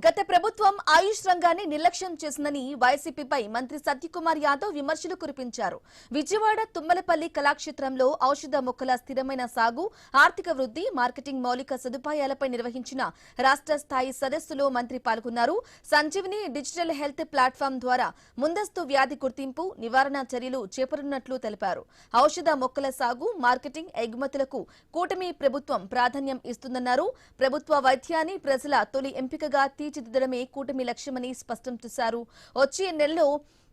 గత ప్రభుత్వం ఆయుష్ రంగాన్ని నిర్లక్ష్యం చేసిందని వైసీపీపై మంత్రి సత్యకుమార్ యాదవ్ విమర్శలు కురిపించారు. విజయవాడ తుమ్మలపల్లి కళాక్షేత్రంలో ఔషధ మొక్కల స్థిరమైన సాగు, ఆర్థిక వృద్ధి, మార్కెటింగ్ మౌలిక సదుపాయాలపై నిర్వహించిన రాష్ట్ర స్థాయి సదస్సులో మంత్రి పాల్గొన్నారు. సంజీవిని డిజిటల్ హెల్త్ ప్లాట్ఫామ్ ద్వారా ముందస్తు వ్యాధి గుర్తింపు, నివారణ చర్యలు చేపడుతున్నట్లు తెలిపారు. ఔషధ మొక్కల సాగు, మార్కెటింగ్, ఎగుమతులకు కూటమి ప్రభుత్వం ప్రాధాన్యం ఇస్తుందన్నారు. ప్రభుత్వ వైద్యాన్ని ప్రజల తొలి ఎంపికగా తీర్చిదిద్దడమే కూటమి లక్ష్యమని స్పష్టం చేశారు. వచ్చే నెలలో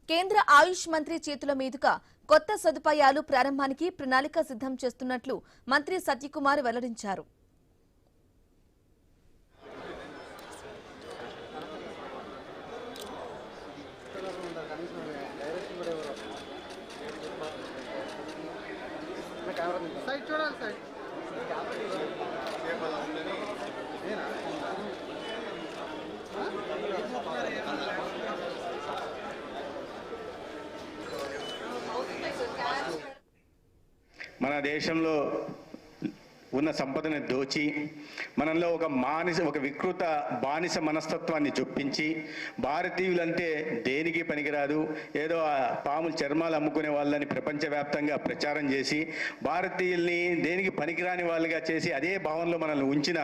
కేంద్ర ఆయుష్ మంత్రి చేతుల మీదుగా కొత్త సదుపాయాలు ప్రారంభానికి ప్రణాళిక సిద్ధం చేస్తున్నట్లు మంత్రి సత్యకుమార్ వెల్లడించారు. మన దేశంలో ఉన్న సంపదను దోచి మనలో ఒక వికృత బానిస మనస్తత్వాన్ని చొప్పించి భారతీయులంటే దేనికి పనికిరాదు, ఏదో ఆ పాముల చర్మాలు అమ్ముకునే వాళ్ళని ప్రపంచవ్యాప్తంగా ప్రచారం చేసి భారతీయుల్ని దేనికి పనికిరాని వాళ్ళుగా చేసి అదే భావనలో మనల్ని ఉంచిన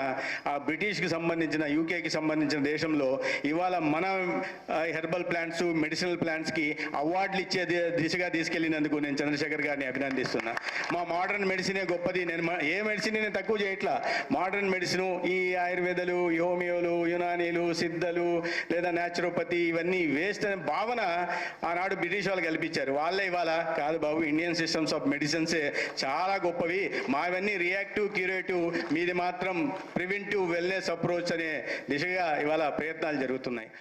ఆ బ్రిటిష్కి సంబంధించిన యూకేకి సంబంధించిన దేశంలో ఇవాళ మన హెర్బల్ ప్లాంట్స్, మెడిసినల్ ప్లాంట్స్కి అవార్డులు ఇచ్చే దిశగా తీసుకెళ్లినందుకు నేను చంద్రశేఖర్ గారిని అభినందిస్తున్నా. మా మోడర్న్ మెడిసినే గొప్పది, నేను ఏ మెడిసిన్ నేను తక్కువ చేయట్లా. మోడర్న్ మెడిసిన్, ఈ ఆయుర్వేదాలు, హోమియోలు, యునానీలు, సిద్ధలు లేదా న్యాచురోపతి ఇవన్నీ వేస్ట్ అనే భావన ఆనాడు బ్రిటిష్ వాళ్ళు కల్పించారు. వాళ్ళే ఇవాళ కాదు బాబు, ఇండియన్ సిస్టమ్స్ ఆఫ్ మెడిసిన్సే చాలా గొప్పవి, మావన్నీ రియాక్టివ్, క్యూరేటివ్, మీది మాత్రం ప్రివెంటివ్ వెల్నెస్ అప్రోచ్ అనే దిశగా ఇవాళ ప్రయత్నాలు జరుగుతున్నాయి.